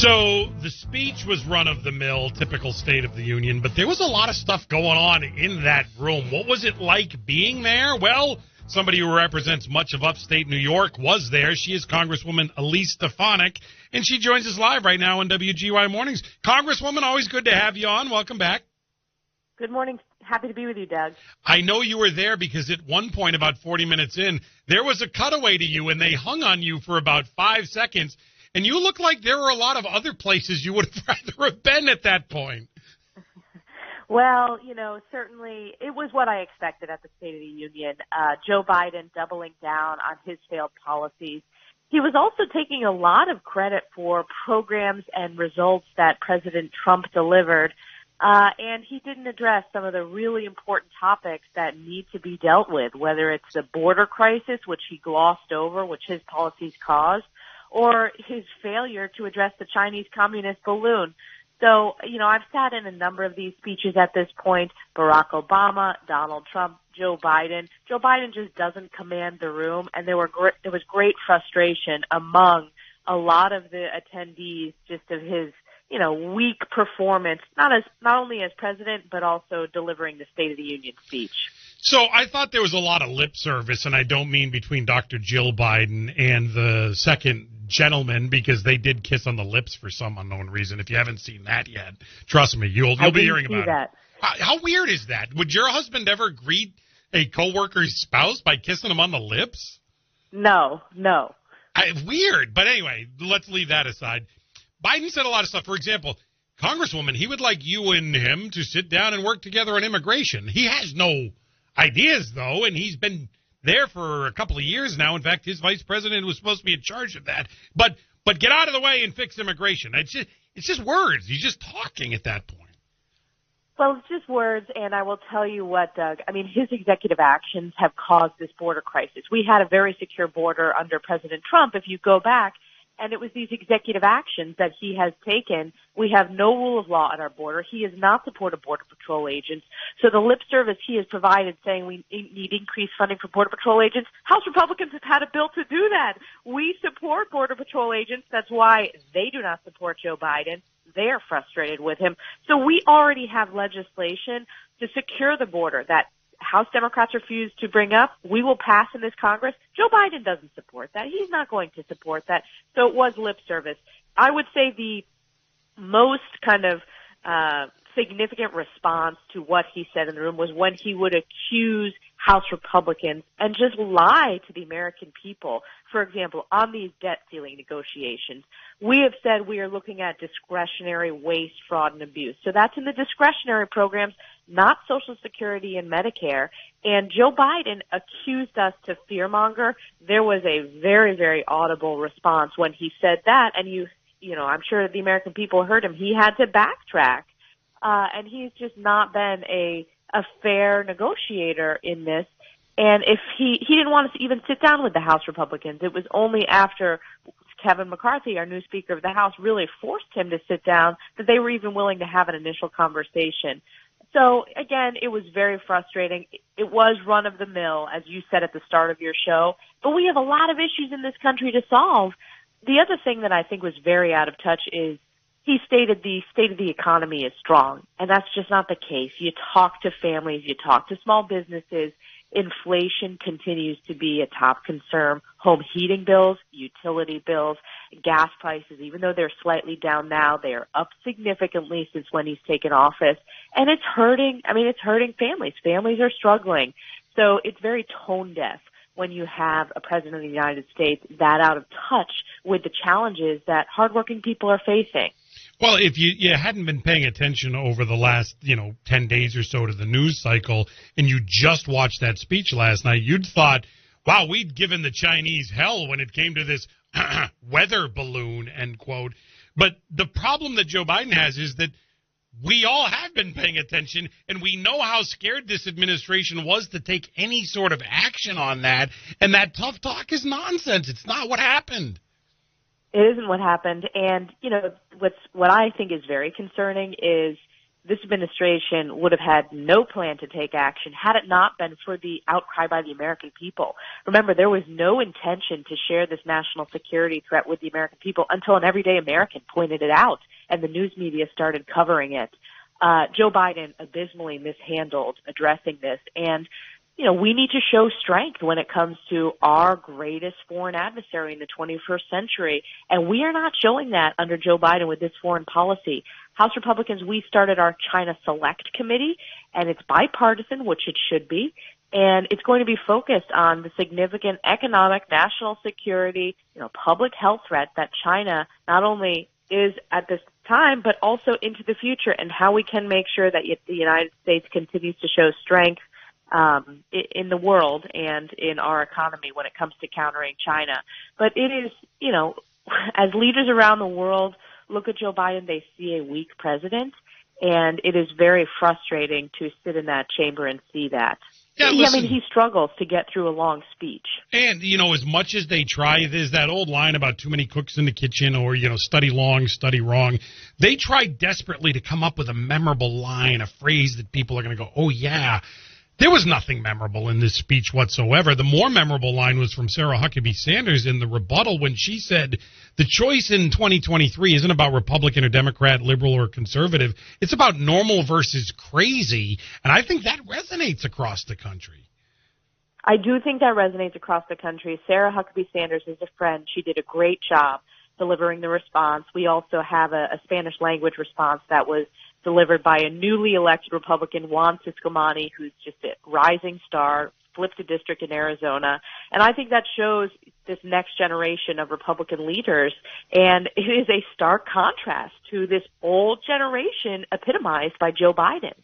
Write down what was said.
So the speech was run-of-the-mill, typical State of the Union, but there was a lot of stuff going on in that room. What was it like being there? Well, somebody who represents much of upstate New York was there. She is Congresswoman Elise, and she joins us live right now on WGY Mornings. Congresswoman, always good to have you on. Welcome back. Good morning. Happy to be with you, Doug. I know you were there because at one point, about 40 minutes in, there was a cutaway to you, and they hung on you for about 5 seconds. And you look like there were a lot of other places you would have rather have been at that point. Well, certainly it was what I expected at the State of the Union. Joe Biden doubling down on his failed policies. He was also taking a lot of credit for programs and results that President Trump delivered. And he didn't address some of the really important topics that need to be dealt with, whether it's the border crisis, which he glossed over, which his policies caused, or his failure to address the Chinese communist balloon. So, I've sat in a number of these speeches at this point, Barack Obama, Donald Trump, Joe Biden. Joe Biden just doesn't command the room, and there was great frustration among a lot of the attendees just of his, weak performance, not only as president, but also delivering the State of the Union speech. So I thought there was a lot of lip service, and I don't mean between Dr. Jill Biden and the second gentleman, because they did kiss on the lips for some unknown reason. If you haven't seen that yet, trust me, you'll be hearing about it. How weird is that? Would your husband ever greet a coworker's spouse by kissing him on the lips? No. Weird. But anyway, let's leave that aside. Biden said a lot of stuff. For example, Congresswoman, he would like you and him to sit down and work together on immigration. He has no ideas, though, and he's been there for a couple of years now. In fact, his vice president was supposed to be in charge of that. But get out of the way and fix immigration. It's just words. He's just talking at that point. Well, it's just words, and I will tell you what, Doug. I mean, his executive actions have caused this border crisis. We had a very secure border under President Trump, if you go back, and it was these executive actions that he has taken. We have no rule of law at our border. He has not supported Border Patrol agents. So the lip service he has provided saying we need increased funding for Border Patrol agents, House Republicans have had a bill to do that. We support Border Patrol agents. That's why they do not support Joe Biden. They are frustrated with him. So we already have legislation to secure the border that House Democrats refuse to bring up. We will pass in this Congress. Joe Biden doesn't support that. He's not going to support that. So it was lip service. I would say the most kind of significant response to what he said in the room was when he would accuse House Republicans and just lie to the American people. For example, on these debt ceiling negotiations, we have said we are looking at discretionary waste, fraud, and abuse. So that's in the discretionary programs, not Social Security and Medicare. And Joe Biden accused us to fearmonger. There was a very, very audible response when he said that. And I'm sure the American people heard him. He had to backtrack. And he's just not been a fair negotiator in this. And if he didn't want us to even sit down with the House Republicans. It was only after Kevin McCarthy, our new Speaker of the House, really forced him to sit down that they were even willing to have an initial conversation. So, again, it was very frustrating. It was run-of-the-mill, as you said at the start of your show. But we have a lot of issues in this country to solve. The other thing that I think was very out of touch is he stated the state of the economy is strong, and that's just not the case. You talk to families, you talk to small businesses. Inflation continues to be a top concern. Home heating bills, utility bills, gas prices, even though they're slightly down now, they are up significantly since when he's taken office. And it's hurting families. Families are struggling. So it's very tone deaf when you have a president of the United States that out of touch with the challenges that hardworking people are facing. Well, if you hadn't been paying attention over the last, 10 days or so to the news cycle, and you just watched that speech last night, you'd thought, wow, we'd given the Chinese hell when it came to this weather balloon, end quote. But the problem that Joe Biden has is that we all have been paying attention, and we know how scared this administration was to take any sort of action on that, and that tough talk is nonsense. It's not what happened. It isn't what happened. And, what I think is very concerning is this administration would have had no plan to take action had it not been for the outcry by the American people. Remember, there was no intention to share this national security threat with the American people until an everyday American pointed it out and the news media started covering it. Joe Biden abysmally mishandled addressing this, and we need to show strength when it comes to our greatest foreign adversary in the 21st century, and we are not showing that under Joe Biden with this foreign policy. House Republicans, we started our China Select Committee, and it's bipartisan, which it should be, and it's going to be focused on the significant economic, national security, public health threat that China not only is at this time, but also into the future, and how we can make sure that the United States continues to show strength in the world and in our economy when it comes to countering China. But it is, as leaders around the world look at Joe Biden, they see a weak president, and it is very frustrating to sit in that chamber and see that. Yeah, listen, he struggles to get through a long speech. And, as much as they try, there's that old line about too many cooks in the kitchen or, study long, study wrong. They try desperately to come up with a memorable line, a phrase that people are going to go, oh, yeah. There was nothing memorable in this speech whatsoever. The more memorable line was from Sarah Huckabee Sanders in the rebuttal when she said the choice in 2023 isn't about Republican or Democrat, liberal or conservative. It's about normal versus crazy, and I think that resonates across the country. I do think that resonates across the country. Sarah Huckabee Sanders is a friend. She did a great job delivering the response. We also have a Spanish language response that was delivered by a newly elected Republican, Juan Ciscomani, who's just a rising star, flipped a district in Arizona. And I think that shows this next generation of Republican leaders. And it is a stark contrast to this old generation epitomized by Joe Biden.